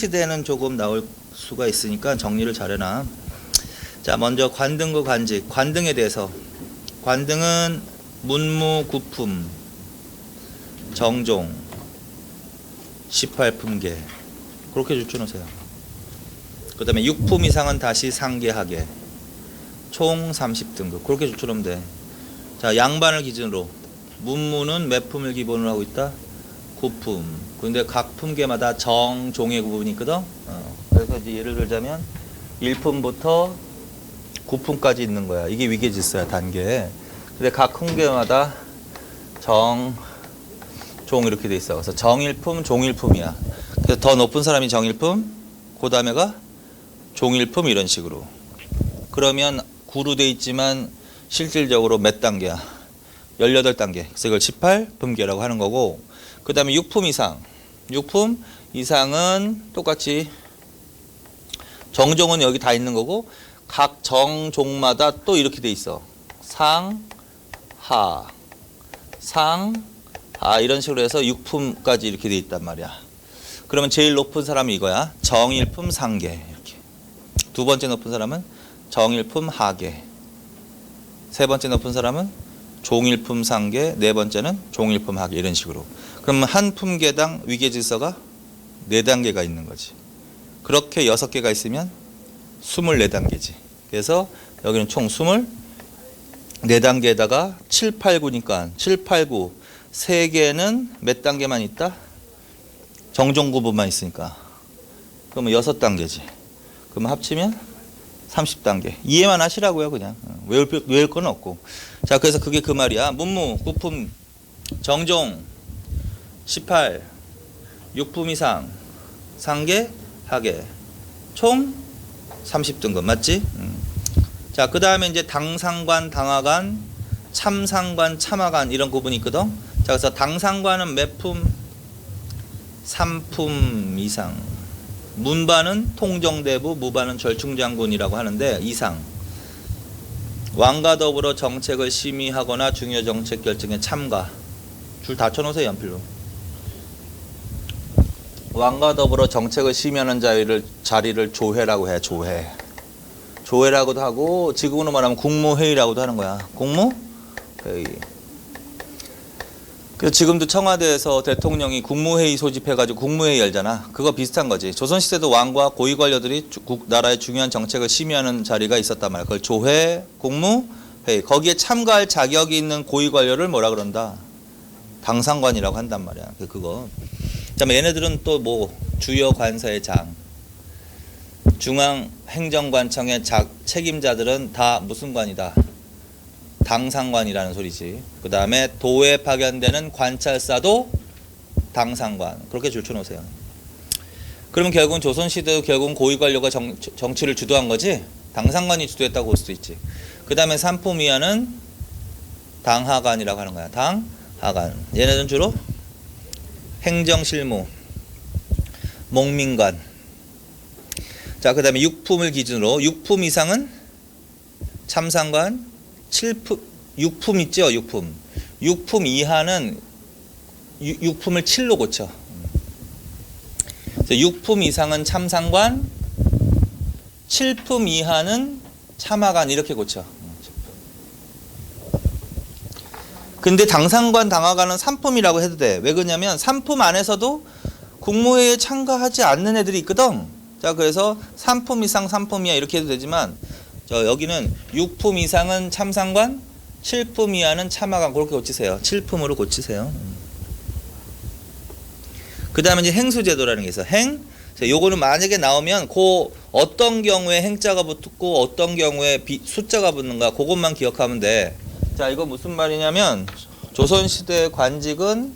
시대는 조금 나올 수가 있으니까 정리를 잘해놔. 자, 먼저 관등과 관직. 관등에 대해서. 관등은 문무, 구품, 정종, 18품계. 그렇게 줄쳐놓으세요. 그 다음에 6품 이상은 다시 상계하계. 총 30등급. 그렇게 줄쳐놓으면 돼. 자, 양반을 기준으로. 문무는 몇 품을 기본으로 하고 있다? 9품. 근데 각 품계마다 정, 종의 구분이 있거든. 그래서 이제 예를 들자면 1품부터 9품까지 있는 거야. 이게 위계질서야, 단계. 근데 각 품계마다 정, 종 이렇게 돼 있어. 그래서 정일품, 종일품이야. 그래서 더 높은 사람이 정일품, 그 다음에가 종일품 이런 식으로. 그러면 9로 돼 있지만 실질적으로 몇 단계야? 18단계. 그래서 이걸 18품계라고 하는 거고, 그 다음에 6품 이상. 6품 이상은 똑같이 정종은 여기 다 있는 거고, 각 정종마다 또 이렇게 돼 있어. 상, 하, 상, 하 이런 식으로 해서 6품까지 이렇게 돼 있단 말이야. 그러면 제일 높은 사람이 이거야. 정일품 상계. 이렇게. 두 번째 높은 사람은 정일품 하계. 세 번째 높은 사람은 종일품 상계. 네 번째는 종일품 하계. 이런 식으로. 그러면 한 품계당 위계질서가 4단계가 있는 거지. 그렇게 6개가 있으면 24단계지. 그래서 여기는 총 24단계에다가 7, 8, 9니까 7, 8, 9 3개는 몇 단계만 있다? 정종 구분만 있으니까. 그러면 6단계지. 그러면 합치면 30단계. 이해만 하시라고요, 그냥. 외울 건 없고. 자, 그래서 그게 그 말이야. 문무, 구품, 정종, 18, 6품 이상, 상계, 하계. 총 30등급. 맞지? 자, 그 다음에 이제 당상관, 당하관, 참상관, 참하관 이런 구분이 있거든. 자, 그래서 당상관은 몇 품? 3품 이상. 문반은 통정대부, 무반은 절충장군이라고 하는데 이상. 왕과 더불어 정책을 심의하거나 중요 정책 결정에 참가. 줄 다 쳐놓으세요, 연필로. 왕과 더불어 정책을 심의하는 자리를 조회라고 해. 조회라고도 하고, 지금으로 말하면 국무회의라고도 하는 거야. 국무회의. 그래서 지금도 청와대에서 대통령이 국무회의 소집해가지고 국무회의 열잖아. 그거 비슷한 거지. 조선시대도 왕과 고위 관료들이 나라의 중요한 정책을 심의하는 자리가 있었단 말이야. 그걸 조회, 국무회의. 거기에 참가할 자격이 있는 고위 관료를 뭐라 그런다? 당상관이라고 한단 말이야. 그거. 그다음에 얘네들은 또 뭐 주요 관서의 장, 중앙행정관청의 책임자들은 다 무슨 관이다? 당상관이라는 소리지. 그 다음에 도에 파견되는 관찰사도 당상관. 그렇게 줄쳐놓으세요. 그러면 결국은 조선시대도 결국은 고위관료가 정치를 주도한 거지. 당상관이 주도했다고 볼 수도 있지. 그 다음에 삼품 이하는 당하관이라고 하는 거야. 당하관. 얘네들은 주로 행정실무, 목민관. 자, 그 다음에 6품을 기준으로 6품 이상은 참상관, 7품, 6품 있죠? 6품. 6품 이하는 6품을 7로 고쳐. 6품 이상은 참상관, 7품 이하는 참하관 이렇게 고쳐. 근데 당상관, 당하관은 3품이라고 해도 돼. 왜 그러냐면 3품 안에서도 국무회의에 참가하지 않는 애들이 있거든. 자, 그래서 3품 이상, 3품 이하 이렇게 해도 되지만 여기는 6품 이상은 참상관, 7품 이하는 참하관 그렇게 고치세요. 7품으로 고치세요. 그 다음에 이제 행수제도라는 게 있어. 요거는 만약에 나오면 어떤 경우에 행자가 붙고 어떤 경우에 숫자가 붙는가 그것만 기억하면 돼. 자, 이거 무슨 말이냐면 조선시대 관직은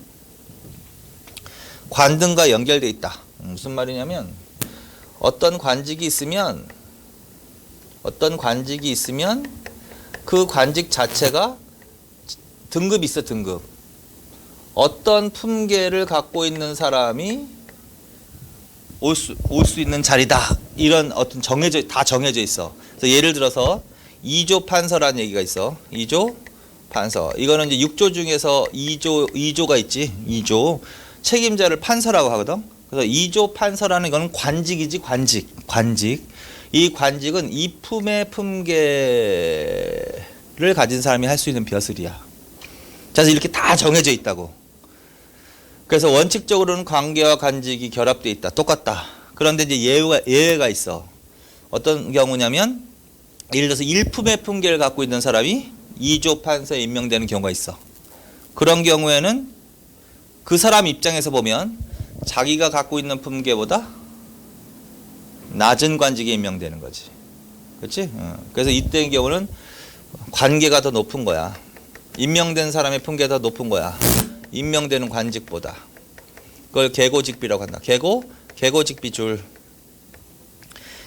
관등과 연결돼 있다. 무슨 말이냐면 어떤 관직이 있으면 그 관직 자체가 등급이 있어. 등급. 어떤 품계를 갖고 있는 사람이 올 수 있는 자리다. 이런 어떤 다 정해져 있어. 그래서 예를 들어서 2조 판서라는 얘기가 있어. 2조 판서. 이거는 이제 6조 중에서 2조가 있지. 2조. 책임자를 판서라고 하거든. 그래서 2조 판서라는 거는 관직이지, 관직. 이 관직은 이품의 품계를 가진 사람이 할 수 있는 벼슬이야. 그래서 이렇게 다 정해져 있다고. 그래서 원칙적으로는 관계와 관직이 결합되어 있다. 똑같다. 그런데 이제 예외가 있어. 어떤 경우냐면 예를 들어서 1품의 품계를 갖고 있는 사람이 2조 판서에 임명되는 경우가 있어. 그런 경우에는 그 사람 입장에서 보면 자기가 갖고 있는 품계보다 낮은 관직에 임명되는 거지. 그렇지? 그래서 이때의 경우는 관계가 더 높은 거야. 임명된 사람의 품계가 더 높은 거야. 임명되는 관직보다. 그걸 계고직비라고 한다. 계고직비줄.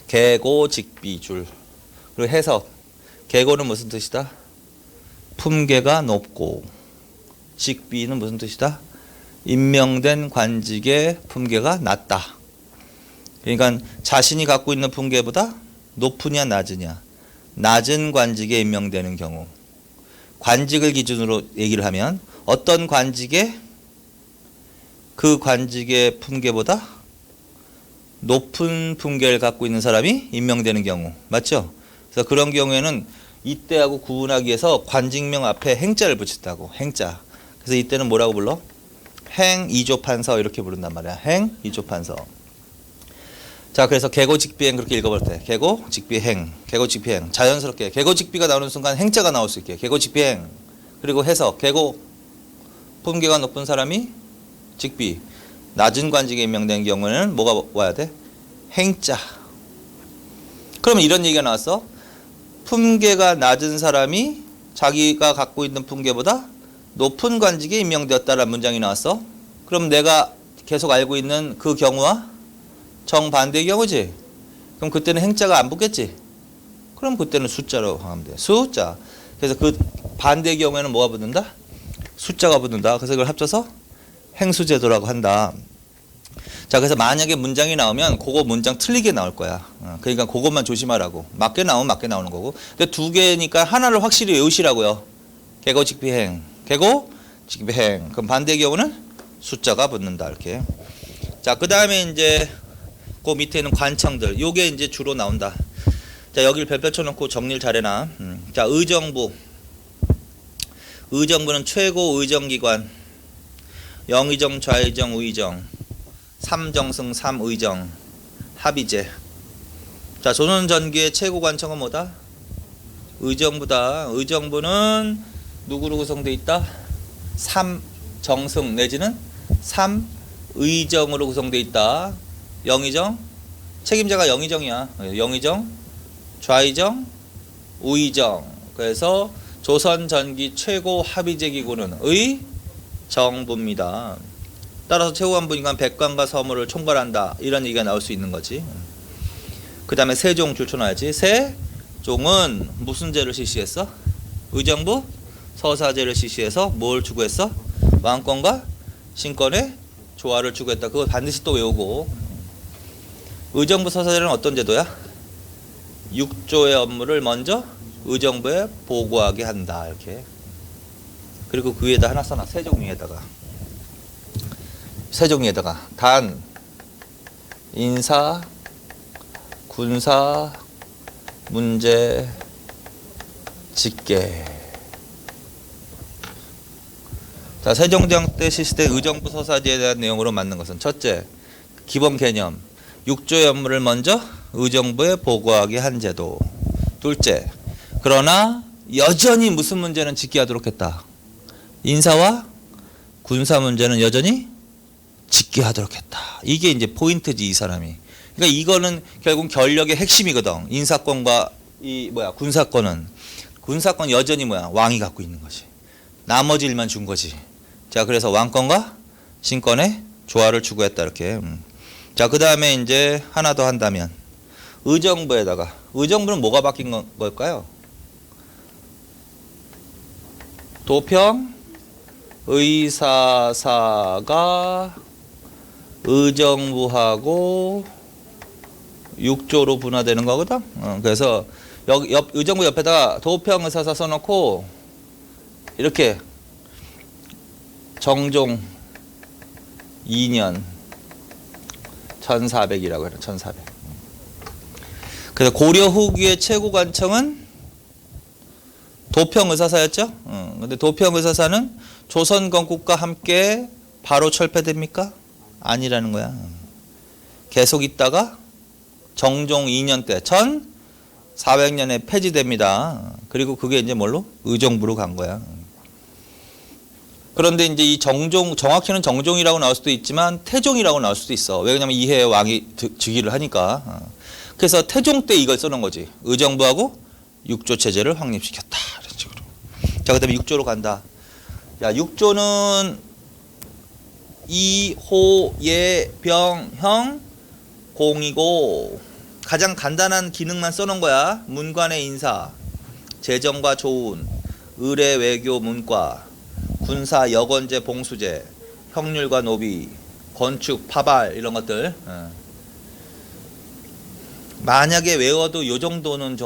계고직비줄. 그리고 해석. 계고는 무슨 뜻이다? 품계가 높고, 직비는 무슨 뜻이다? 임명된 관직의 품계가 낮다. 그러니까 자신이 갖고 있는 품계보다 높으냐 낮으냐. 낮은 관직에 임명되는 경우. 관직을 기준으로 얘기를 하면 어떤 관직에 그 관직의 품계보다 높은 품계를 갖고 있는 사람이 임명되는 경우. 맞죠? 그래서 그런 경우에는 이때하고 구분하기 위해서 관직명 앞에 행자를 붙였다고. 행자. 그래서 이때는 뭐라고 불러? 행 2조 판서 이렇게 부른단 말이야. 행 2조 판서. 자, 그래서 계고직비행 그렇게 읽어볼 때 계고직비행, 계고직비행. 자연스럽게 계고직비가 나오는 순간 행자가 나올 수 있게. 계고직비행. 그리고 해석. 계고 품계가 높은 사람이 직비. 낮은 관직에 임명된 경우에는 뭐가 와야 돼? 행자. 그러면 이런 얘기가 나왔어. 품계가 낮은 사람이 자기가 갖고 있는 품계보다 높은 관직에 임명되었다라는 문장이 나왔어. 그럼 내가 계속 알고 있는 그 경우와 정반대의 경우지. 그럼 그때는 행자가 안 붙겠지. 그럼 그때는 숫자로 하면 돼. 숫자. 그래서 그 반대의 경우에는 뭐가 붙는다? 숫자가 붙는다. 그래서 이걸 합쳐서 행수제도라고 한다. 자, 그래서 만약에 문장이 나오면 그거 문장 틀리게 나올 거야. 그러니까 그것만 조심하라고. 맞게 나오면 맞게 나오는 거고. 근데 두 개니까 하나를 확실히 외우시라고요. 계고직비행. 계고직비행. 그럼 반대의 경우는 숫자가 붙는다. 이렇게. 자, 그 다음에 이제 그 밑에 있는 관청들. 요게 이제 주로 나온다. 자, 여기를 별표 쳐놓고 정리를 잘해놔. 자, 의정부. 의정부는 최고 의정기관. 영의정, 좌의정, 우의정. 삼정승, 삼의정. 합의제. 자, 조선전기의 최고 관청은 뭐다? 의정부다. 의정부는 누구로 구성되어 있다? 삼정승 내지는 삼의정으로 구성되어 있다. 영의정, 책임자가 영의정이야. 영의정, 좌의정, 우의정. 그래서 조선전기 최고 합의제 기구는 의정부입니다. 따라서 최고관부니까 백관과 서무를 총괄한다. 이런 얘기가 나올 수 있는 거지. 그 다음에 세종 줄쳐놔야지. 세종은 무슨 제를 실시했어? 의정부 서사제를 실시해서 뭘 추구했어? 왕권과 신권의 조화를 추구했다. 그거 반드시 또 외우고. 의정부 서사제는 어떤 제도야? 6조의 업무를 먼저 의정부에 보고하게 한다. 이렇게. 그리고 그 위에다 하나 써놔. 세종 위에다가. 세종 위에다가 단, 인사, 군사, 문제, 직계. 자, 세종대왕 때 실시된 의정부 서사제에 대한 내용으로 맞는 것은 첫째, 기본 개념. 6조의 업무를 먼저 의정부에 보고하게 한 제도. 둘째, 그러나 여전히 무슨 문제는 직계하도록 했다. 인사와 군사 문제는 여전히 직계하도록 했다. 이게 이제 포인트지, 이 사람이. 그러니까 이거는 결국 권력의 핵심이거든. 인사권과 군사권 여전히 왕이 갖고 있는 거지. 나머지 일만 준 거지. 자, 그래서 왕권과 신권의 조화를 추구했다. 이렇게. 자, 그 다음에 이제 하나 더 한다면 의정부에다가, 의정부는 뭐가 바뀐 걸까요? 도평 의사사가 의정부하고 6조로 분화되는 거거든. 그래서 의정부 옆에다가 도평 의사사 써놓고 이렇게 정종 2년 1400이라고 해요. 1400. 그래서 고려 후기의 최고 관청은 도평의사사였죠. 근데 도평의사사는 조선 건국과 함께 바로 철폐됩니까? 아니라는 거야. 계속 있다가 정종 2년 때 1400년에 폐지됩니다. 그리고 그게 이제 뭘로? 의정부로 간 거야. 그런데 이제 이 정확히는 정종이라고 나올 수도 있지만 태종이라고 나올 수도 있어. 왜냐면 이해 왕이 즉위를 하니까. 그래서 태종 때 이걸 써놓은 거지. 의정부하고 육조 체제를 확립시켰다. 이런 식으로. 자, 그다음에 육조로 간다. 야, 육조는 이호예병형 공이고 가장 간단한 기능만 써놓은 거야. 문관의 인사, 재정과 조운, 의례 외교 문과, 군사 여건제 봉수제, 형률과 노비, 건축 파발 이런 것들. 만약에 외워도 요 정도만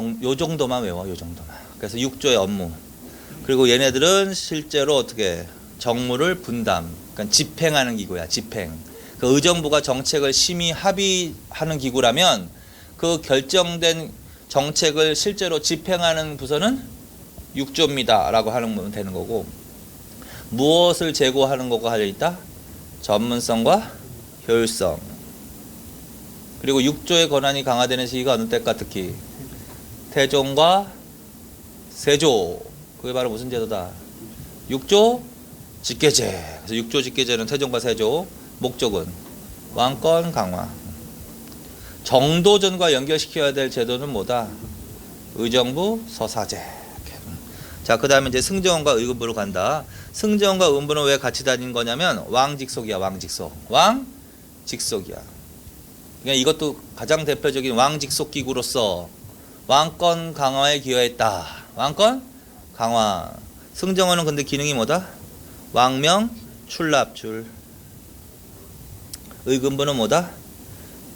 외워. 요 정도만. 그래서 육조의 업무. 그리고 얘네들은 실제로 어떻게 정무를 분담, 그러니까 집행하는 기구야. 집행. 그 의정부가 정책을 심의 합의하는 기구라면 그 결정된 정책을 실제로 집행하는 부서는 육조입니다라고 하는 되는 거고, 무엇을 제고하는 거가 달려 있다? 전문성과 효율성. 그리고 육조의 권한이 강화되는 시기가 어느 때까? 특히 태종과 세조. 그게 바로 무슨 제도다? 육조 직계제. 그래서 육조 직계제는 태종과 세조. 목적은 왕권 강화. 정도전과 연결시켜야 될 제도는 뭐다? 의정부 서사제. 자, 그 다음에 이제 승정원과 의금부로 간다. 승정원과 의금부는 왜 같이 다닌 거냐면 왕직속이야. 왕직속. 왕직속이야. 그러니까 이것도 가장 대표적인 왕직속 기구로서 왕권 강화에 기여했다. 왕권 강화. 승정원은 근데 기능이 뭐다? 왕명 출납줄. 의금부는 뭐다?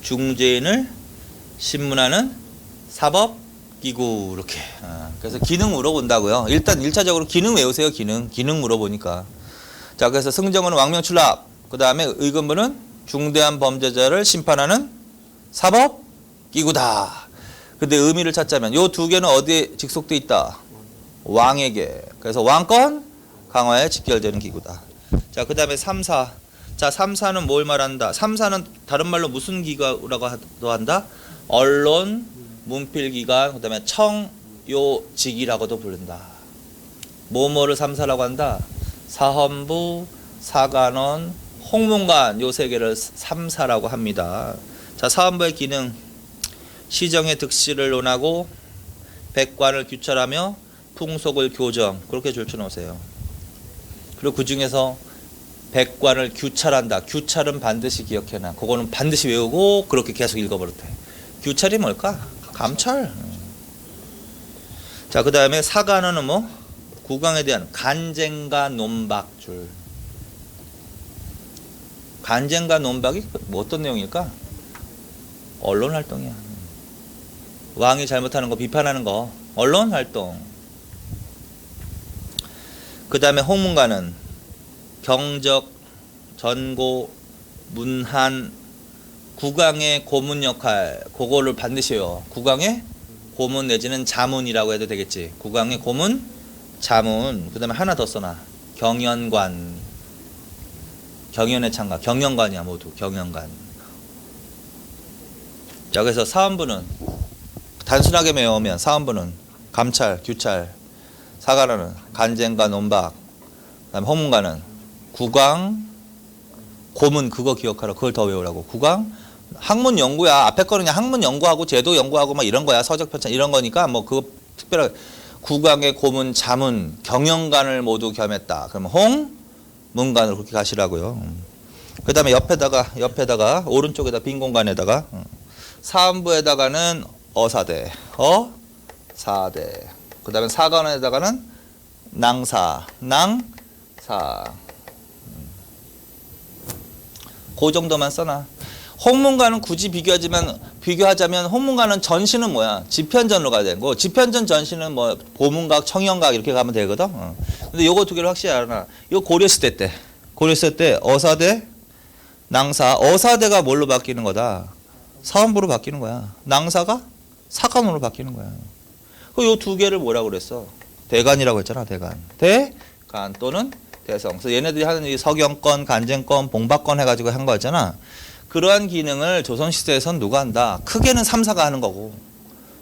중재인을 신문하는 사법기구. 이렇게. 그래서 기능 물어본다고요. 일단 1차적으로 기능 외우세요. 기능 물어보니까. 자, 그래서 승정원은 왕명 출납. 그 다음에 의금부는 중대한 범죄자를 심판하는 사법기구다. 근데 의미를 찾자면 요 두 개는 어디에 직속돼 있다? 왕에게. 그래서 왕권 강화에 직결되는 기구다. 자, 그 다음에 3사. 자, 3사는 뭘 말한다? 3사는 다른 말로 무슨 기구라고 한다? 언론, 문필기관, 그 다음에 청요직이라고도 부른다. 뭐뭐를 3사라고 한다? 사헌부, 사관원, 홍문관, 요 세 개를 3사라고 합니다. 자, 사헌부의 기능. 시정의 득실을 논하고 백관을 규찰하며 풍속을 교정. 그렇게 줄쳐놓으세요. 그리고 그 중에서 백관을 규찰한다. 규찰은 반드시 기억해놔. 그거는 반드시 외우고 그렇게 계속 읽어버렸대. 규찰이 뭘까? 감찰. 자, 그 다음에 사관원은 뭐? 국왕에 대한 간쟁과 논박줄. 간쟁과 논박이 뭐 어떤 내용일까? 언론 활동이야. 왕이 잘못하는 거 비판하는 거. 언론 활동. 그 다음에 홍문관은 경적, 전고, 문한, 국왕의 고문 역할. 그거를 반드시 해요. 국왕의 고문 내지는 자문이라고 해도 되겠지. 국왕의 고문, 자문. 그 다음에 하나 더 써놔. 경연관. 경연의 참가. 경연관이야 모두. 경연관. 자, 그래서 사헌부는 단순하게 외우면 사헌부는 감찰, 규찰. 사관원은 간쟁과 논박. 그다음에 홍문관은 국왕, 고문. 그거 기억하라. 그걸 더 외우라고. 국왕, 학문 연구야. 앞에 거는 그냥 학문 연구하고 제도 연구하고 막 이런 거야. 서적 편찬 이런 거니까 뭐 그거 특별하게. 국왕의 고문, 자문, 경영관을 모두 겸했다. 그러면 홍문관을 그렇게 가시라고요. 그 다음에 옆에다가 오른쪽에다 빈 공간에다가 사헌부에다가는 어사대, 어사대. 그 다음에 사관원에다가는 낭사. 그 정도만 써놔. 홍문관은 굳이 비교하자면 홍문관은 전시는 뭐야? 지편전으로 가야 되는 거. 지편전 전시는 뭐 보문각, 청영각 이렇게 가면 되거든. 근데 요거 두 개를 확실히 알아놔. 이거 고려시대 때 어사대, 낭사, 어사대가 뭘로 바뀌는 거다? 사원부로 바뀌는 거야. 낭사가 사관으로 바뀌는 거야. 요 두 개를 뭐라고 그랬어? 대간이라고 했잖아. 대간. 대간 또는 대성. 그래서 얘네들이 하는 이 석영권, 간쟁권, 봉박권 해가지고 한 거였잖아. 그러한 기능을 조선시대에선 누가 한다? 크게는 3사가 하는 거고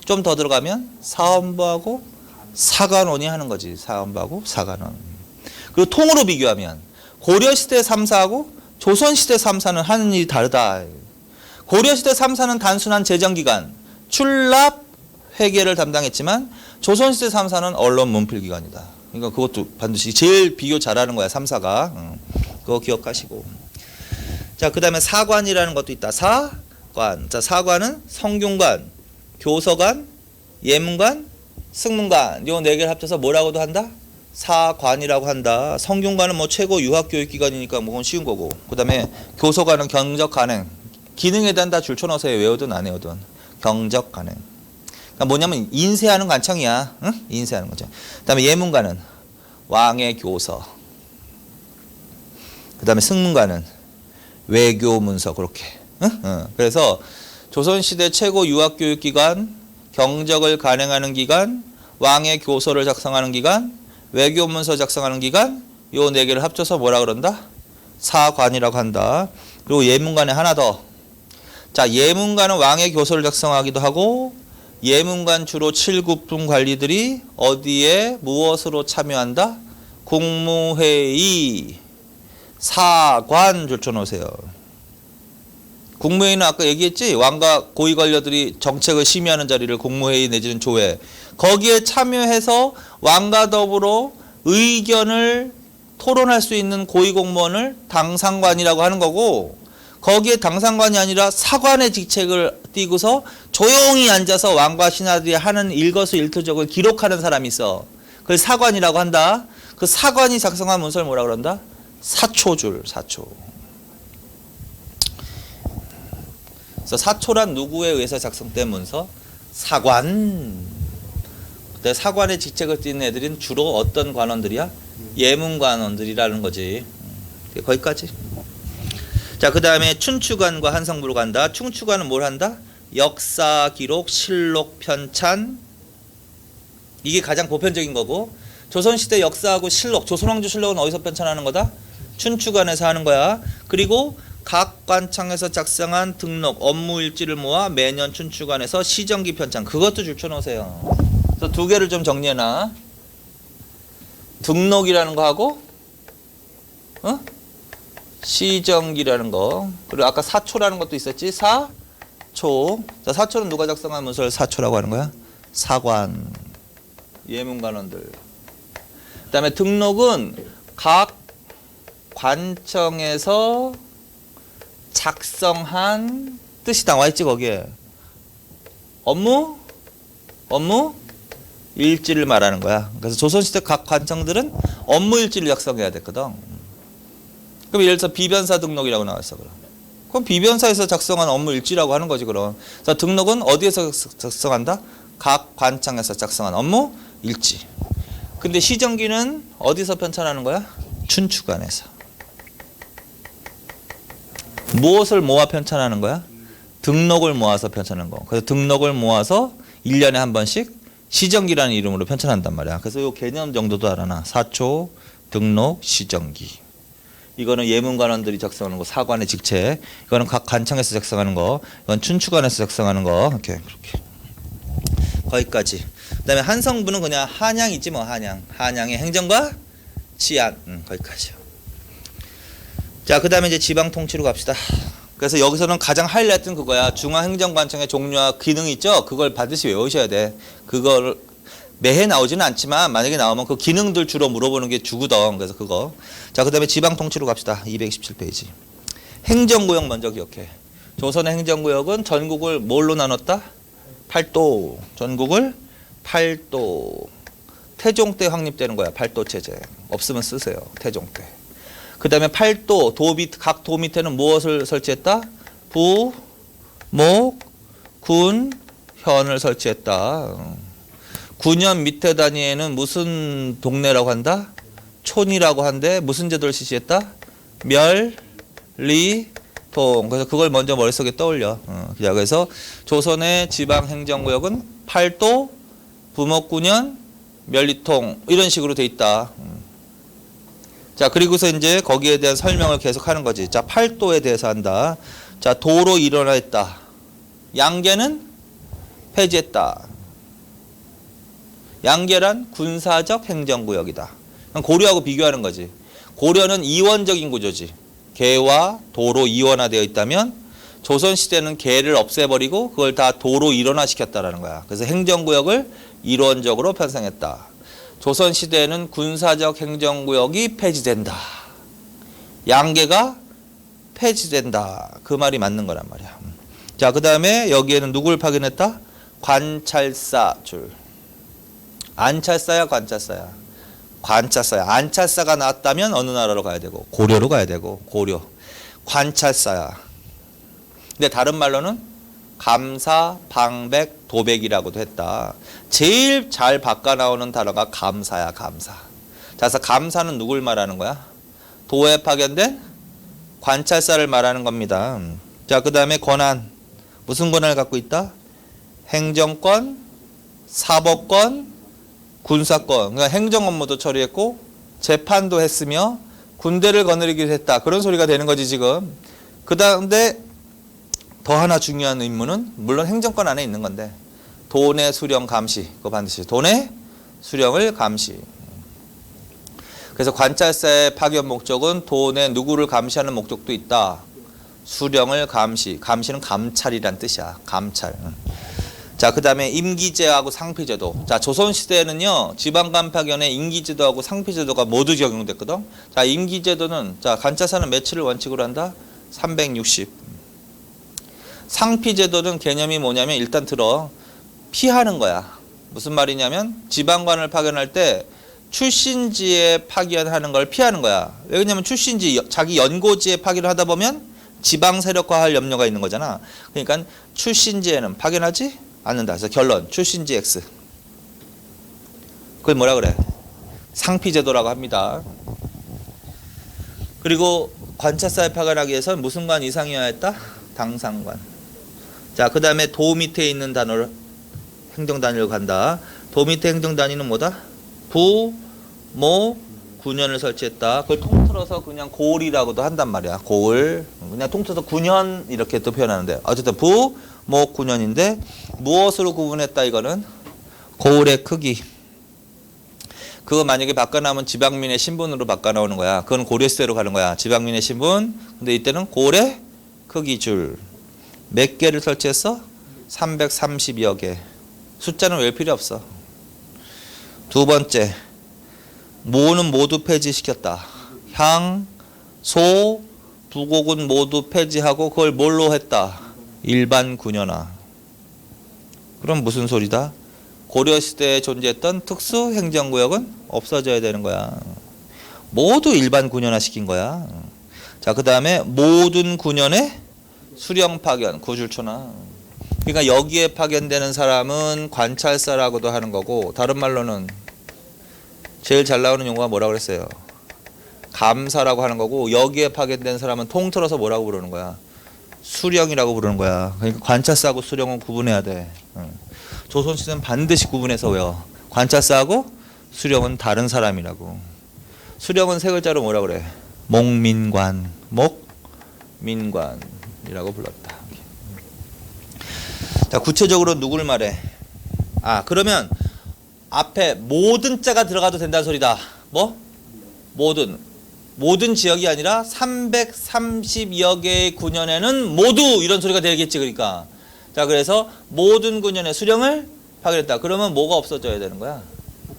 좀 더 들어가면 사원부하고 사관원이 하는 거지. 사원부하고 사관원. 그리고 통으로 비교하면 고려시대 3사하고 조선시대 3사는 하는 일이 다르다. 고려시대 3사는 단순한 재정기관, 출납, 회계를 담당했지만 조선시대 3사는 언론 문필기관이다. 그러니까 그것도 반드시 제일 비교 잘하는 거야. 3사가. 그거 기억하시고. 자, 그 다음에 사관이라는 것도 있다. 사관. 자, 사관은 성균관, 교서관, 예문관, 승문관 요 네 개를 합쳐서 뭐라고도 한다? 사관이라고 한다. 성균관은 뭐 최고 유학교육기관이니까 뭐 그건 쉬운 거고. 그 다음에 교서관은 경적간행. 기능에 대한 다 줄쳐넣으세요. 외우든 안 외우든. 경적간행. 그러니까 뭐냐면 인쇄하는 관청이야. 응? 인쇄하는 거죠. 그 다음에 예문관은 왕의 교서. 그 다음에 승문관은 외교문서. 그렇게. 응? 그래서 조선시대 최고 유학교육기관, 경적을 간행하는 기관, 왕의 교서를 작성하는 기관, 외교문서 작성하는 기관, 요 네 개를 합쳐서 뭐라 그런다? 사관이라고 한다. 그리고 예문관에 하나 더. 자, 예문관은 왕의 교서를 작성하기도 하고 예문관 주로 7국분 관리들이 어디에 무엇으로 참여한다? 국무회의, 사관 줄쳐놓으세요. 국무회의는 아까 얘기했지? 왕과 고위 관료들이 정책을 심의하는 자리를 국무회의 내지는 조회. 거기에 참여해서 왕과 더불어 의견을 토론할 수 있는 고위공무원을 당상관이라고 하는 거고 거기에 당상관이 아니라 사관의 직책을 띠고서 조용히 앉아서 왕과 신하들이 하는 일거수일투족을 기록하는 사람이 있어. 그걸 사관이라고 한다. 그 사관이 작성한 문서를 뭐라 그런다? 사초줄, 사초. 그래서 사초란 누구에 의해서 작성된 문서? 사관. 근데 사관의 직책을 띠는 애들은 주로 어떤 관원들이야? 예문관원들이라는 거지. 거기까지. 자, 그 다음에 춘추관과 한성부로 간다. 춘추관은 뭘 한다? 역사 기록, 실록, 편찬. 이게 가장 보편적인 거고 조선시대 역사하고 실록, 조선왕조 실록은 어디서 편찬하는 거다? 춘추관에서 하는 거야. 그리고 각 관청에서 작성한 등록, 업무 일지를 모아 매년 춘추관에서 시정기 편찬. 그것도 줄쳐놓으세요. 그래서 두 개를 좀 정리해놔. 등록이라는 거 하고 시정기라는 거. 그리고 아까 사초라는 것도 있었지. 사초. 자, 사초는 누가 작성한 문서를 사초라고 하는 거야? 사관. 예문관원들. 그 다음에 등록은 각 관청에서 작성한 뜻이 나와 있지 거기에. 업무 일지를 말하는 거야. 그래서 조선시대 각 관청들은 업무 일지를 작성해야 됐거든. 그럼 예를 들어서 비변사 등록이라고 나왔어. 그럼 비변사에서 작성한 업무 일지라고 하는 거지 그럼. 그래서 등록은 어디에서 작성한다? 각 관청에서 작성한 업무 일지. 근데 시정기는 어디서 편찬하는 거야? 춘추관에서. 무엇을 모아 편찬하는 거야? 등록을 모아서 편찬하는 거. 그래서 등록을 모아서 1년에 한 번씩 시정기라는 이름으로 편찬한단 말이야. 그래서 이 개념 정도도 알아놔. 사초, 등록, 시정기. 이거는 예문관원들이 작성하는 거, 사관의 직책. 이거는 각 관청에서 작성하는 거. 이건 춘추관에서 작성하는 거. 이렇게 그렇게. 거기까지. 그다음에 한성부는 그냥 한양이지 뭐 한양. 한양의 행정과 치안. 거기까지요. 자, 그다음에 이제 지방 통치로 갑시다. 그래서 여기서는 가장 하이라이트는 그거야. 중앙행정관청의 종류와 기능이 있죠. 그걸 반드시 외우셔야 돼. 그걸 매해 나오지는 않지만 만약에 나오면 그 기능들 주로 물어보는 게 주구덩. 그래서 그거. 자, 그다음에 지방 통치로 갑시다. 227페이지. 행정구역 먼저 기억해. 조선의 행정구역은 전국을 뭘로 나눴다? 8도. 전국을 8도. 태종 때 확립되는 거야. 8도 체제. 없으면 쓰세요. 태종 때. 그 다음에 8도, 각 도 밑에는 무엇을 설치했다? 부, 목, 군, 현을 설치했다. 9년 밑에 단위에는 무슨 동네라고 한다? 촌이라고 한데 무슨 제도를 실시했다? 멸, 리, 멸리통. 그래서 그걸 먼저 머릿속에 떠올려. 자, 그래서 조선의 지방행정구역은 팔도, 부목군현, 멸리통 이런 식으로 돼 있다. 자, 그리고서 이제 거기에 대한 설명을 계속 하는 거지. 자, 팔도에 대해서 한다. 자, 도로 일원화했다. 양계는 폐지했다. 양계란 군사적 행정구역이다. 고려하고 비교하는 거지. 고려는 이원적인 구조지. 계와 도로 이원화되어 있다면 조선시대는 계를 없애버리고 그걸 다 도로 일원화시켰다라는 거야. 그래서 행정구역을 일원적으로 편성했다. 조선시대에는 군사적 행정구역이 폐지된다. 양계가 폐지된다. 그 말이 맞는 거란 말이야. 자, 그 다음에 여기에는 누굴 파견했다? 관찰사 줄. 안찰사야 관찰사야? 관찰사야. 안찰사가 나왔다면 어느 나라로 가야 되고? 고려로 가야 되고. 고려. 관찰사야. 근데 다른 말로는 감사, 방백, 도백이라고도 했다. 제일 잘 바꿔 나오는 단어가 감사야. 감사. 자, 그래서 감사는 누굴 말하는 거야? 도에 파견된 관찰사를 말하는 겁니다. 자, 그 다음에 권한. 무슨 권한을 갖고 있다? 행정권, 사법권, 군사권. 그러니까 행정 업무도 처리했고 재판도 했으며 군대를 거느리기도 했다. 그런 소리가 되는 거지 지금. 그 다음에 더 하나 중요한 임무는 물론 행정권 안에 있는 건데 도내 수령 감시. 그거 반드시 도내 수령을 감시. 그래서 관찰사의 파견 목적은 도내 누구를 감시하는 목적도 있다. 수령을 감시. 감시는 감찰이란 뜻이야. 감찰. 자, 그 다음에 임기제하고 상피제도. 자, 조선시대에는요, 지방간 파견에 임기제도하고 상피제도가 모두 적용됐거든. 자, 임기제도는, 자, 관찰사는 며칠을 원칙으로 한다? 360. 상피제도는 개념이 뭐냐면, 일단 들어. 피하는 거야. 무슨 말이냐면, 지방관을 파견할 때 출신지에 파견하는 걸 피하는 거야. 왜 그러냐면, 출신지, 자기 연고지에 파견을 하다 보면 지방 세력화할 염려가 있는 거잖아. 그러니까 출신지에는 파견하지 않는다. 그래서 결론 출신지 X. 그걸 뭐라 그래? 상피제도라고 합니다. 그리고 관찰사에 파견하기 위해서는 무슨 관 이상이어야 했다? 당상관. 자, 그 다음에 도 밑에 있는 단어를 행정단위로 간다. 도 밑에 행정단위는 뭐다? 부, 모, 군현을 설치했다. 그걸 통틀어서 그냥 고을이라고도 한단 말이야. 고을. 그냥 통틀어서 군현 이렇게 또 표현하는데 어쨌든 부, 모, 군현인데 무엇으로 구분했다 이거는? 고을의 크기. 그거 만약에 바꿔나오면 지방민의 신분으로 바꿔나오는 거야. 그건 고려시대로 가는 거야. 지방민의 신분. 근데 이때는 고을의 크기 줄. 몇 개를 설치했어? 330여 개. 숫자는 외울 필요 없어. 두 번째. 모는 모두 폐지시켰다. 향, 소, 부곡은 모두 폐지하고 그걸 뭘로 했다? 일반 군현화. 그럼 무슨 소리다? 고려시대에 존재했던 특수 행정구역은 없어져야 되는 거야. 모두 일반 군현화 시킨 거야. 자, 그 다음에 모든 군현의 수령 파견, 구줄초나. 그러니까 여기에 파견되는 사람은 관찰사라고도 하는 거고 다른 말로는 제일 잘 나오는 용어가 뭐라고 그랬어요? 감사라고 하는 거고 여기에 파견된 사람은 통틀어서 뭐라고 부르는 거야? 수령이라고 부르는 거야. 그러니까 관찰사하고 수령은 구분해야 돼. 조선시대는 반드시 구분해서 외워. 관찰사하고 수령은 다른 사람이라고. 수령은 세 글자로 뭐라 그래? 목민관. 목민관이라고 불렀다. 자, 구체적으로 누구를 말해? 아, 그러면 앞에 모든 자가 들어가도 된다는 소리다. 뭐? 모든 지역이 아니라 330여 개의 군현에는 모두 이런 소리가 되겠지. 그러니까 자, 그래서 모든 군현의 수령을 파견했다. 그러면 뭐가 없어져야 되는 거야?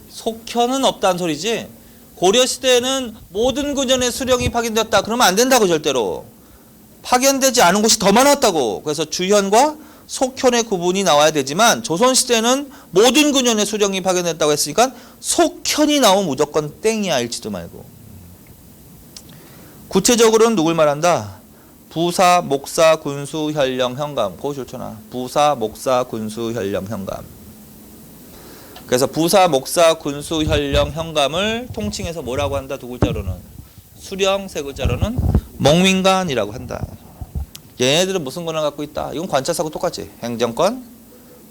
속현은 없다는 소리지. 고려시대에는 모든 군현의 수령이 파견되었다. 그러면 안 된다고. 절대로 파견되지 않은 곳이 더 많았다고. 그래서 주현과 속현의 구분이 나와야 되지만 조선시대는 모든 군현의 수령이 파견됐다고 했으니까 속현이 나오면 무조건 땡이야. 읽지도 말고. 구체적으로는 누굴 말한다? 부사, 목사, 군수, 현령, 현감. 그거 좋잖아. 부사, 목사, 군수, 현령, 현감. 그래서 부사, 목사, 군수, 현령, 현감을 통칭해서 뭐라고 한다? 두 글자로는 수령, 세 글자로는 목민관이라고 한다. 얘네들은 무슨 권한을 갖고 있다? 이건 관찰사하고 똑같지. 행정권,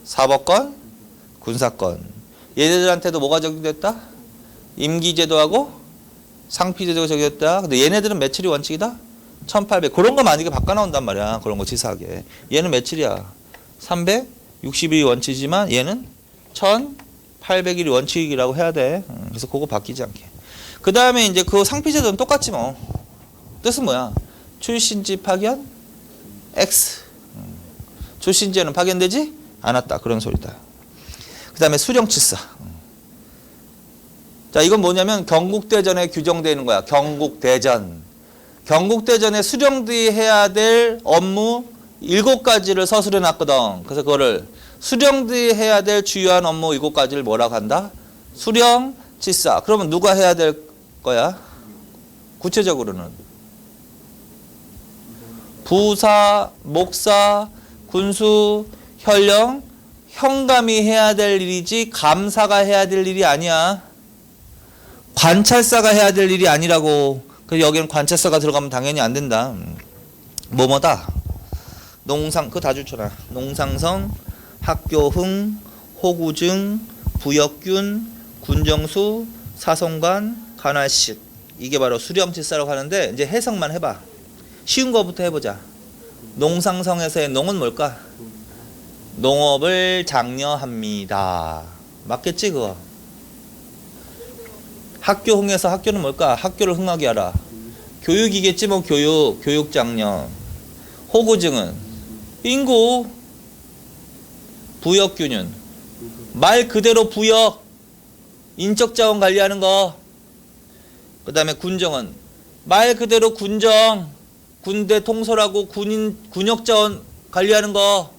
사법권, 군사권. 얘네들한테도 뭐가 적용됐다? 임기제도하고 상피제도가 적용됐다. 근데 얘네들은 며칠이 원칙이다? 1800. 그런 거 만약에 바꿔 나온단 말이야. 그런 거 치사하게. 얘는 며칠이야? 360일이 원칙이지만 얘는 1800일이 원칙이라고 해야 돼. 그래서 그거 바뀌지 않게. 그 다음에 이제 그 상피제도는 똑같지 뭐. 뜻은 뭐야? 출신지 파견 X. 출신지에는 파견되지 않았다. 그런 소리다. 그 다음에 수령치사. 자, 이건 뭐냐면 경국대전에 규정되어 있는 거야. 경국대전. 경국대전에 수령들이 해야 될 업무 7가지를 서술해 놨거든. 그래서 그거를 수령들이 해야 될 주요한 업무 7가지를 뭐라고 한다? 수령치사. 그러면 누가 해야 될 거야? 구체적으로는 부사, 목사, 군수, 현령, 현감이 해야 될 일이지 감사가 해야 될 일이 아니야. 관찰사가 해야 될 일이 아니라고. 그래서 여기는 관찰사가 들어가면 당연히 안 된다. 뭐뭐다. 농상, 그거 다 줄쳐놔. 농상성, 학교흥, 호구증, 부역균, 군정수, 사송관, 관할식. 이게 바로 수령치사라고 하는데 이제 해석만 해봐. 쉬운 거부터 해보자. 농상성에서의 농은 뭘까? 농업을 장려합니다. 맞겠지 그거? 학교흥에서 학교는 뭘까? 학교를 흥하게 하라. 교육이겠지 뭐. 교육 장려. 호구증은 인구. 부역균은 말 그대로 부역. 인적 자원 관리하는 거. 그 다음에 군정은 말 그대로 군정. 군대 통솔하고 군역 자원 관리하는 거.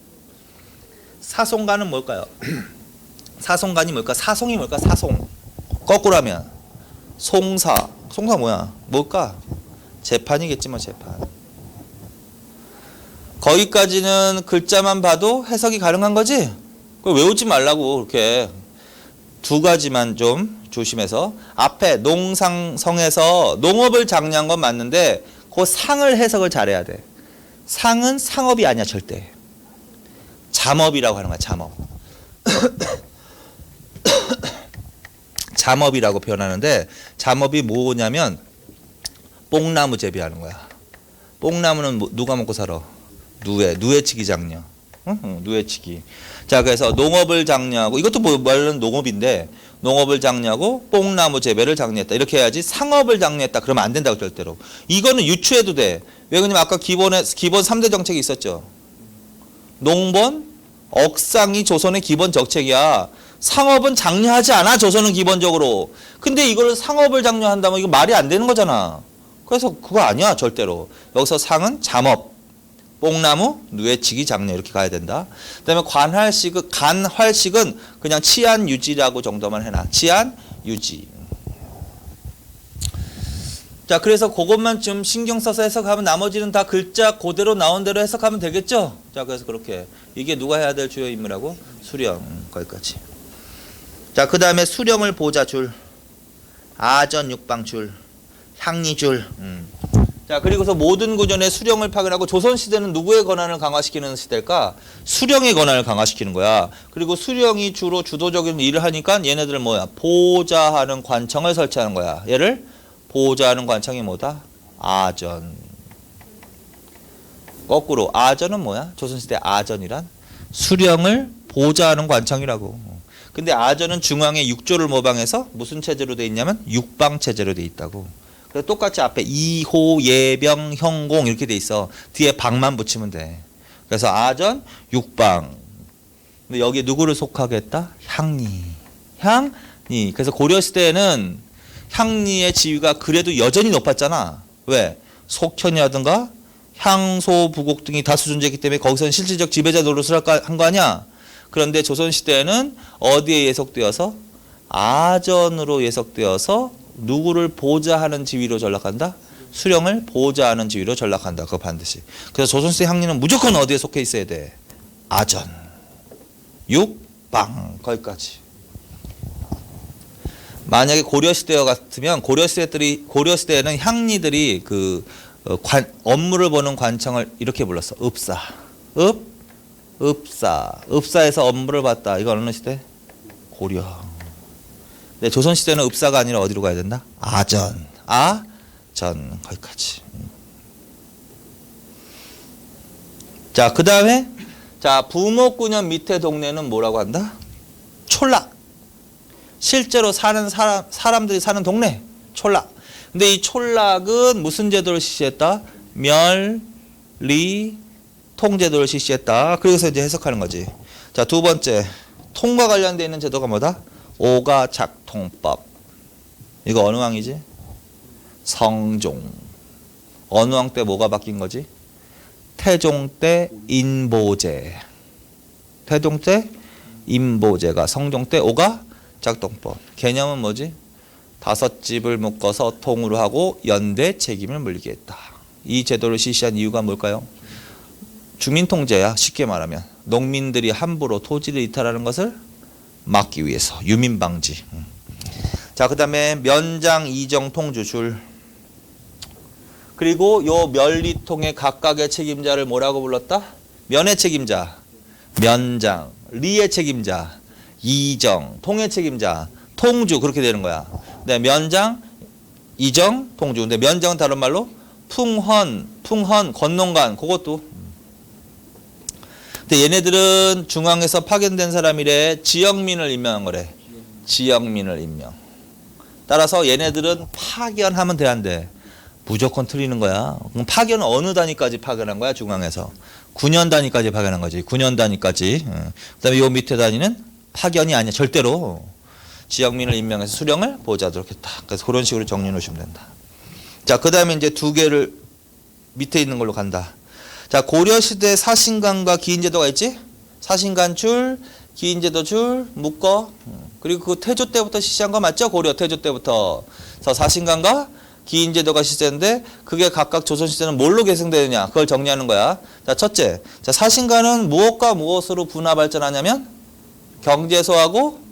사송관은 뭘까요? 사송관이 뭘까? 사송이 뭘까? 사송. 거꾸로 하면 송사. 송사 뭐야? 뭘까? 재판이겠지 뭐. 재판. 거기까지는 글자만 봐도 해석이 가능한 거지? 그걸 외우지 말라고. 그렇게 2가지만 좀 조심해서. 앞에 농상성에서 농업을 장려한 건 맞는데 그 상을 해석을 잘해야 돼. 상은 상업이 아니야 절대. 잠업이라고 하는 거야. 잠업. 잠업이라고 표현하는데 잠업이 뭐냐면 뽕나무 재배하는 거야. 뽕나무는 누가 먹고 살아? 누에치기 장려. 누에치기. 자, 그래서 농업을 장려하고, 이것도 말은 농업인데 농업을 장려하고 뽕나무 재배를 장려했다. 이렇게 해야지. 상업을 장려했다. 그러면 안 된다고 절대로. 이거는 유추해도 돼. 왜 그러냐면 아까 기본 3대 정책이 있었죠. 농번, 억상이 조선의 기본 정책이야. 상업은 장려하지 않아. 조선은 기본적으로. 근데 이걸 상업을 장려한다면 이거 말이 안 되는 거잖아. 그래서 그거 아니야 절대로. 여기서 상은 잠업, 뽕나무, 누에치기 장려 이렇게 가야 된다. 그다음에 간활식은 그냥 치안 유지라고 정도만 해놔. 치안 유지. 자, 그래서 그것만 좀 신경 써서 해석하면 나머지는 다 글자 그대로 나온 대로 해석하면 되겠죠? 자, 그래서 그렇게. 이게 누가 해야 될 주요 임무라고? 수령. 거기까지. 자, 그 다음에 수령을 보자 줄. 아전 육방줄. 향리줄. 자, 그리고서 모든 구전에 수령을 파견하고 조선시대는 누구의 권한을 강화시키는 시대일까? 수령의 권한을 강화시키는 거야. 그리고 수령이 주로 주도적인 일을 하니까 얘네들은 뭐야? 보좌하는 관청을 설치하는 거야. 얘를 보좌하는 관청이 뭐다? 아전. 거꾸로 아전은 뭐야? 조선시대 아전이란 수령을 보좌하는 관청이라고. 근데 아전은 중앙에 육조를 모방해서 무슨 체제로 돼 있냐면 육방 체제로 돼 있다고. 그래서 똑같이 앞에 이호, 예병, 형공 이렇게 돼 있어. 뒤에 방만 붙이면 돼. 그래서 아전, 육방. 근데 여기에 누구를 속하겠다? 향리. 향리. 그래서 고려시대에는 향리의 지위가 그래도 여전히 높았잖아. 왜? 속현이라든가 향소, 부곡 등이 다수 존재했기 때문에 거기서는 실질적 지배자 노릇을 한 거 아니야? 그런데 조선시대에는 어디에 예속되어서? 아전으로 예속되어서 누구를 보좌하는 지위로 전락한다? 수령을 보좌하는 지위로 전락한다. 그거 반드시. 그래서 조선시대 향리는 무조건 어디에 속해 있어야 돼? 아전, 육방 거기까지. 만약에 고려시대 같으면 고려시대에는 향리들이 그 업무를 보는 관청을 이렇게 불렀어. 읍사. 읍사. 읍사에서 업무를 봤다. 이거 어느 시대? 고려. 네, 조선시대는 읍사가 아니라 어디로 가야 된다? 아전. 전. 거기까지. 자, 그 다음에 자, 부목군현 밑에 동네는 뭐라고 한다? 촌락. 실제로 사는 사람들이 사는 동네. 촌락. 근데 이 촌락은 무슨 제도를 실시했다? 통제도를 실시했다. 그래서 이제 해석하는 거지. 자, 두 번째. 통과 관련되어 있는 제도가 뭐다? 오가작통법. 이거 어느 왕이지? 성종. 어느 왕 때 뭐가 바뀐 거지? 태종 때 인보제. 태종 때 인보제가 성종 때 오가작통법. 개념은 뭐지? 5집을 묶어서 통으로 하고 연대 책임을 물리게 했다. 이 제도를 실시한 이유가 뭘까요? 주민통제야. 쉽게 말하면 농민들이 함부로 토지를 이탈하는 것을 막기 위해서. 유민방지. 자, 그 다음에 면장, 이정, 통주줄. 그리고 요 멸리통의 각각의 책임자를 뭐라고 불렀다? 면의 책임자, 면장, 리의 책임자, 이정, 통의 책임자, 통주. 그렇게 되는 거야. 네, 면장, 이정, 통주. 근데 면장은 다른 말로 풍헌, 건농관. 그것도. 근데 얘네들은 중앙에서 파견된 사람이래. 지역민을 임명한 거래. 지역민을 임명. 따라서 얘네들은 파견하면 돼안돼? 무조건 틀리는 거야. 그럼 파견은 어느 단위까지 파견한 거야? 중앙에서 9년 단위까지 파견한 거지. 9년 단위까지. 그다음에 요 밑에 단위는 파견이 아니야. 절대로 지역민을 임명해서 수령을 보호하도록 했다. 그래서 그런 식으로 정리해 놓으시면 된다. 자, 그 다음에 이제 두 개를 밑에 있는 걸로 간다. 자, 고려시대 사신관과 기인제도가 있지? 사신관 기인제도 묶어. 그리고 그 태조 때부터 실시한 거 맞죠? 고려 태조 때부터. 그래서 사신관과 기인제도가 실시했는데 그게 각각 조선시대는 뭘로 계승되느냐? 그걸 정리하는 거야. 자, 첫째. 자, 사신관은 무엇과 무엇으로 분화 발전하냐면 경제소하고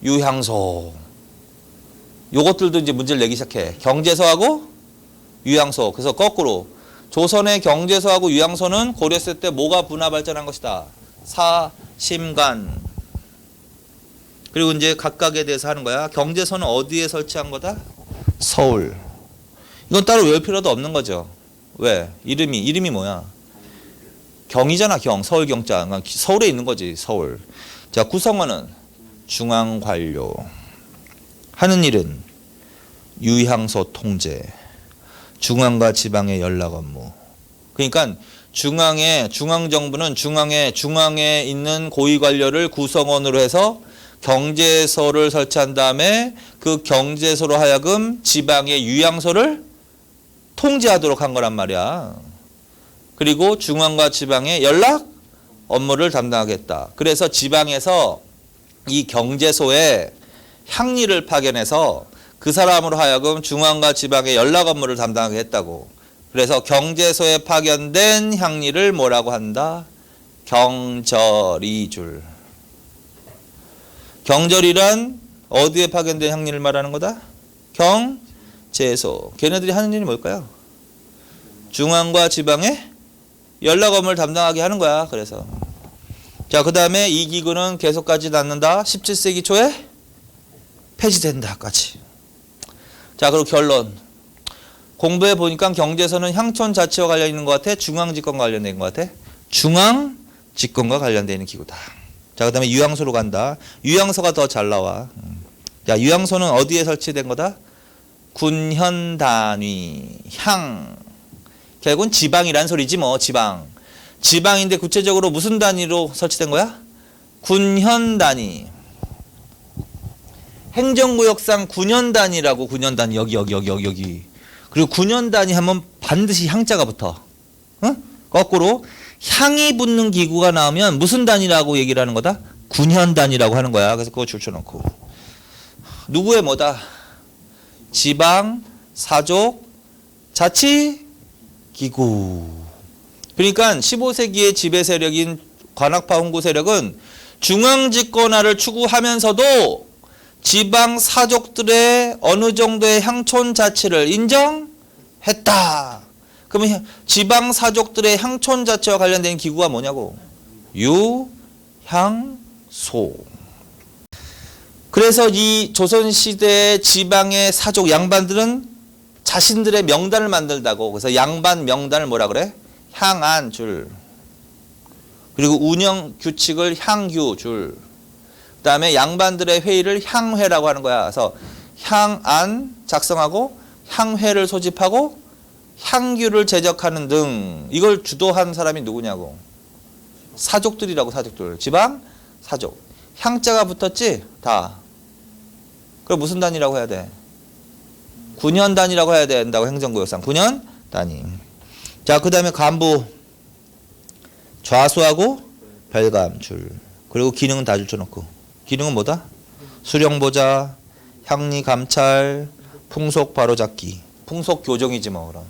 유향소. 요것들도 이제 문제를 내기 시작해. 경제소하고 유향소. 그래서 거꾸로 조선의 경제소하고 유향소는 고려시대 때 뭐가 분화 발전한 것이다? 사심관. 그리고 이제 각각에 대해서 하는 거야. 경제소는 어디에 설치한 거다? 서울. 이건 따로 외울 필요도 없는 거죠. 왜? 이름이 뭐야? 경이잖아. 서울 경자. 그러니까 서울에 있는 거지. 서울. 자, 구성원은 중앙관료. 하는 일은 유향소 통제. 중앙과 지방의 연락 업무. 그러니까 중앙정부는 중앙에 있는 고위 관료를 구성원으로 해서 경제소를 설치한 다음에 그 경제소로 하여금 지방의 유향소를 통제하도록 한 거란 말이야. 그리고 중앙과 지방의 연락 업무를 담당하겠다. 그래서 지방에서 이 경제소에 향리를 파견해서 그 사람으로 하여금 중앙과 지방의 연락 업무를 담당하게 했다고. 그래서 경제소에 파견된 향리를 뭐라고 한다? 경절이줄. 경절이란 어디에 파견된 향리를 말하는 거다? 경제소. 걔네들이 하는 일이 뭘까요? 중앙과 지방의 연락 업무를 담당하게 하는 거야. 그래서 자, 그 다음에 이 기구는 계속 가지 않는다. 17세기 초에 폐지된다까지. 자, 그리고 결론. 공부해 보니까 경제소는 향촌 자치와 관련 있는 것 같아? 중앙집권과 관련된 것 같아? 중앙집권과 관련되어 있는 기구다. 자, 그 다음에 유향소로 간다. 유향소가 더 잘 나와. 야, 유향소는 어디에 설치된 거다? 군현단위. 결국은 지방이란 소리지 뭐. 지방인데 구체적으로 무슨 단위로 설치된 거야? 군현단위. 행정구역상 9년 단위라고. 9년 단위. 여기. 그리고 9년 단위 하면 반드시 향자가 붙어. 응? 거꾸로 향이 붙는 기구가 나오면 무슨 단위라고 얘기를 하는 거다? 9년 단위라고 하는 거야. 그래서 그거 줄쳐놓고. 누구의 뭐다? 지방, 사족, 자치, 기구. 그러니까 15세기의 지배 세력인 관악파 홍구 세력은 중앙집권화를 추구하면서도 지방 사족들의 어느 정도의 향촌 자치를 인정했다. 그러면 지방 사족들의 향촌 자체와 관련된 기구가 뭐냐고? 유향소. 그래서 이 조선시대 지방의 사족 양반들은 자신들의 명단을 만들다고. 그래서 양반 명단을 뭐라 그래? 향안줄. 그리고 운영 규칙을 향규줄. 그 다음에 양반들의 회의를 향회라고 하는 거야. 그래서 향안 작성하고 향회를 소집하고 향규를 제적하는 등 이걸 주도한 사람이 누구냐고. 사족들이라고. 사족들. 지방 사족. 향자가 붙었지? 다. 그럼 무슨 단위라고 해야 돼? 9년 단위라고 해야 된다고. 행정구역상 9년 단위. 자, 그 다음에 간부 좌수하고 별감줄. 그리고 기능은 다 줄쳐놓고. 기능은 뭐다? 수령보자, 향리감찰, 풍속 바로잡기. 풍속 교정이지 뭐. 그럼.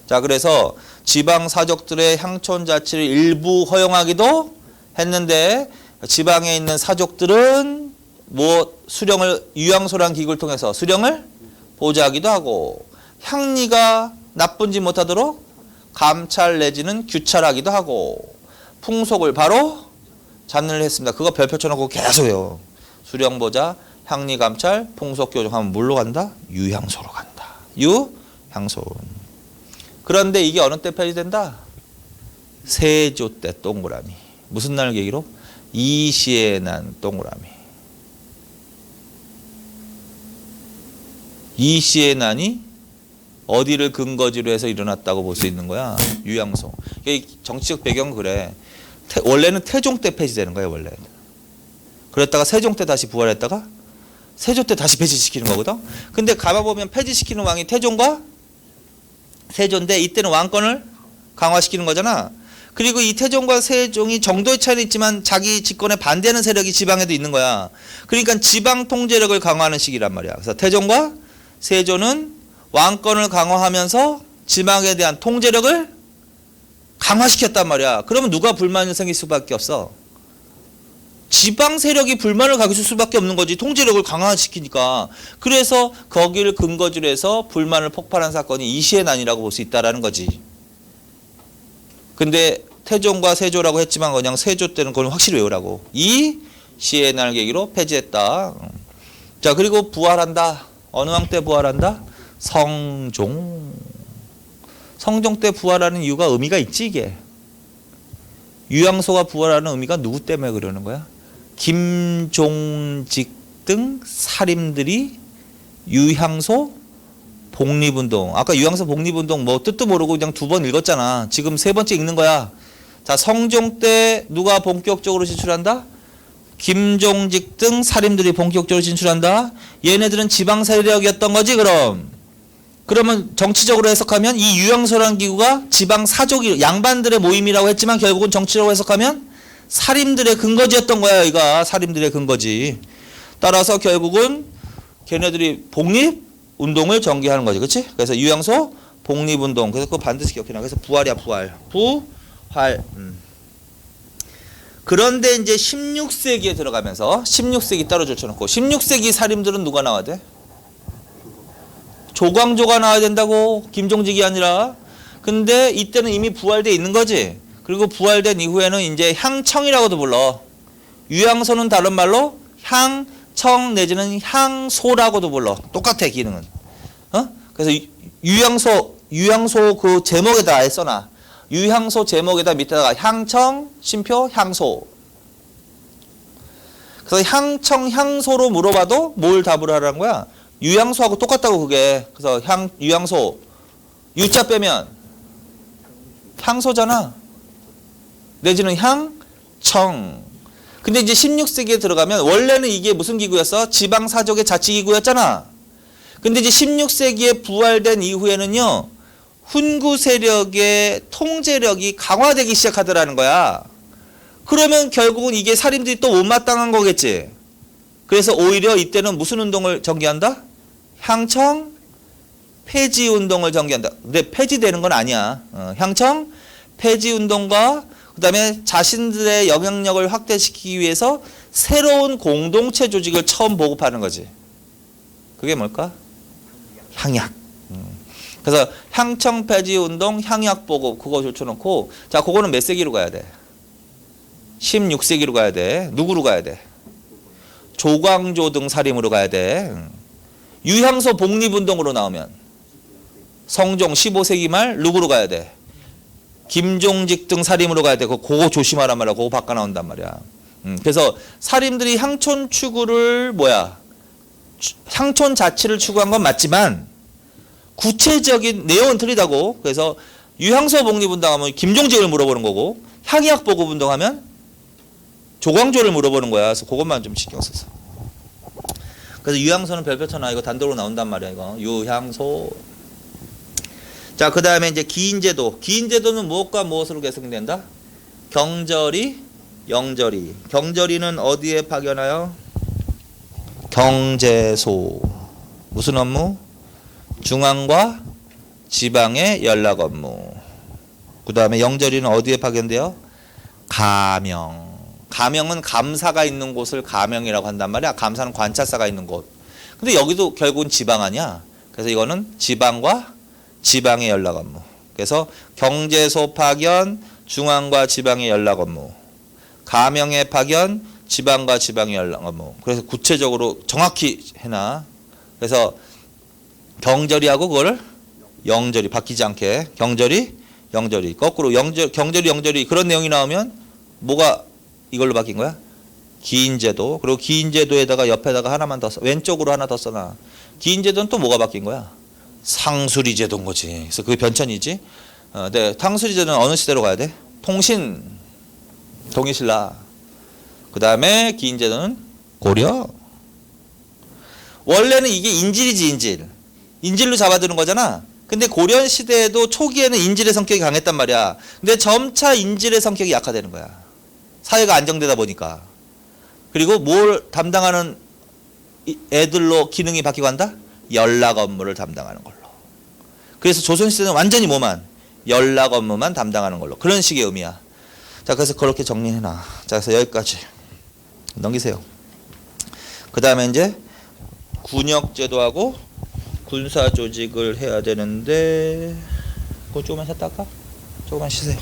자, 그래서 지방 사족들의 향촌 자치를 일부 허용하기도 했는데 지방에 있는 사족들은 뭐 수령을 유향소라는 기구를 통해서 수령을 보좌하기도 하고 향리가 나쁜지 못하도록 감찰 내지는 규찰하기도 하고 풍속을 바로 잡는 일 했습니다. 그거 별표 쳐놓고 계속해요. 수령보자, 향리감찰, 풍속교정하면 뭘로 간다? 유향소로 간다. 유향소. 그런데 이게 어느 때 폐지된다? 세조 때 동그라미. 무슨 날 계기로? 이시에 난 동그라미. 이시의 난이 어디를 근거지로 해서 일어났다고 볼 수 있는 거야? 유향소. 정치적 배경은 그래. 원래는 태종 때 폐지되는 거야, 원래. 그랬다가 세종 때 다시 부활했다가 세조 때 다시 폐지시키는 거거든. 근데 가봐보면 폐지시키는 왕이 태종과 세조인데 이때는 왕권을 강화시키는 거잖아. 그리고 이 태종과 세종이 정도의 차이는 있지만 자기 집권에 반대하는 세력이 지방에도 있는 거야. 그러니까 지방 통제력을 강화하는 시기란 말이야. 그래서 태종과 세조는 왕권을 강화하면서 지방에 대한 통제력을 강화시켰단 말이야. 그러면 누가 불만이 생길 수밖에 없어? 지방 세력이 불만을 가질 수밖에 없는 거지. 통제력을 강화시키니까. 그래서 거기를 근거지로 해서 불만을 폭발한 사건이 이시의 난이라고 볼 수 있다라는 거지. 근데 태종과 세조라고 했지만 그냥 세조 때는 그걸 확실히 외우라고. 이시의 난을 계기로 폐지했다. 자, 그리고 부활한다. 어느 왕 때 부활한다? 성종. 성종 때 부활하는 이유가 의미가 있지 이게. 유향소가 부활하는 의미가 누구 때문에 그러는 거야? 김종직 등 사림들이 유향소 복립운동. 아까 유향소 복립운동 뭐 뜻도 모르고 그냥 2번 읽었잖아. 지금 3번째 읽는 거야. 자, 성종 때 누가 본격적으로 진출한다? 김종직 등 사림들이 본격적으로 진출한다. 얘네들은 지방 세력이었던 거지 그럼. 그러면 정치적으로 해석하면 이 유향소라는 기구가 지방 사족이 양반들의 모임이라고 했지만 결국은 정치적으로 해석하면 사림들의 근거지였던 거야. 이가 사림들의 근거지. 따라서 결국은 걔네들이 복립운동을 전개하는 거지. 그렇지? 그래서 유향소 복립운동. 그래서 그거 반드시 기억해놔. 그래서 부활이야 부활. 부활. 그런데 이제 16세기에 들어가면서 16세기 따로 줄쳐놓고 16세기 사림들은 누가 나와야 돼? 조광조가 나와야 된다고. 김종직이 아니라. 근데 이때는 이미 부활돼 있는 거지. 그리고 부활된 이후에는 이제 향청이라고도 불러. 유향소는 다른 말로 향청 내지는 향소라고도 불러. 똑같아 기능은. 그래서 유향소 그 제목에다 아예 써놔. 유향소 제목에다 밑에다가 향청, 쉼표, 향소. 그래서 향청, 향소로 물어봐도 뭘 답을 하라는 거야? 유향소하고 똑같다고 그게. 그래서 유향소 유자 빼면 향소잖아. 내지는 향청. 근데 이제 16세기에 들어가면 원래는 이게 무슨 기구였어? 지방사족의 자치기구였잖아. 근데 이제 16세기에 부활된 이후에는요. 훈구 세력의 통제력이 강화되기 시작하더라는 거야. 그러면 결국은 이게 살인들이 또 못마땅한 거겠지. 그래서 오히려 이때는 무슨 운동을 전개한다? 향청 폐지 운동을 전개한다. 근데 폐지되는 건 아니야. 향청 폐지 운동과 그 다음에 자신들의 영향력을 확대시키기 위해서 새로운 공동체 조직을 처음 보급하는 거지. 그게 뭘까? 향약. 그래서 향청 폐지 운동, 향약 보급 그거 줄쳐놓고 자 그거는 몇 세기로 가야 돼? 16세기로 가야 돼. 누구로 가야 돼? 조광조 등 살림으로 가야 돼. 유향소 복립운동으로 나오면 성종 15세기 말 누구로 가야 돼? 김종직 등 살림으로 가야 돼. 그거 조심하란 말이야. 그거 바꿔 나온단 말이야. 그래서 살림들이 향촌 추구를 향촌 자치를 추구한 건 맞지만 구체적인 내용은 틀리다고. 그래서 유향소 복립운동하면 김종직을 물어보는 거고 향약 보급 운동하면 조광조를 물어보는 거야. 그래서 그것만 좀 신경 써서. 그래서 유향소는 별표쳐놔. 이거 단독으로 나온단 말이야. 이거 유향소. 자, 그 다음에 이제 기인제도. 기인제도는 무엇과 무엇으로 개성된다? 경절이, 영절이. 경절이는 어디에 파견하여? 경제소. 무슨 업무? 중앙과 지방의 연락 업무. 그 다음에 영절이는 어디에 파견돼요? 가명. 가명은 감사가 있는 곳을 가명이라고 한단 말이야. 감사는 관찰사가 있는 곳. 근데 여기도 결국은 지방 아니야. 그래서 이거는 지방과 지방의 연락 업무. 그래서 경제소 파견, 중앙과 지방의 연락 업무. 가명의 파견, 지방과 지방의 연락 업무. 그래서 구체적으로 정확히 해놔. 그래서 경절이하고 그거를 영절이 바뀌지 않게. 경절이, 영절이. 거꾸로 경절이, 영절이 그런 내용이 나오면 뭐가 이걸로 바뀐 거야? 기인제도. 그리고 기인제도에다가 옆에다가 하나만 더 써. 왼쪽으로 하나 더 써놔. 기인제도는 또 뭐가 바뀐 거야? 상수리제도인 거지. 그래서 그게 변천이지. 네, 상수리제도는 어느 시대로 가야 돼? 통신, 동의신라. 그 다음에 기인제도는 고려. 원래는 이게 인질이지, 인질. 인질로 잡아두는 거잖아. 근데 고려 시대에도 초기에는 인질의 성격이 강했단 말이야. 근데 점차 인질의 성격이 약화되는 거야. 사회가 안정되다 보니까. 그리고 뭘 담당하는 애들로 기능이 바뀌고 한다? 연락 업무를 담당하는 걸로. 그래서 조선시대는 완전히 뭐만? 연락 업무만 담당하는 걸로. 그런 식의 의미야. 자, 그래서 그렇게 정리해놔. 자, 그래서 여기까지. 넘기세요. 그 다음에 이제 군역제도하고 군사조직을 해야 되는데, 그거 조금만 쉬었다 할까? 조금만 쉬세요.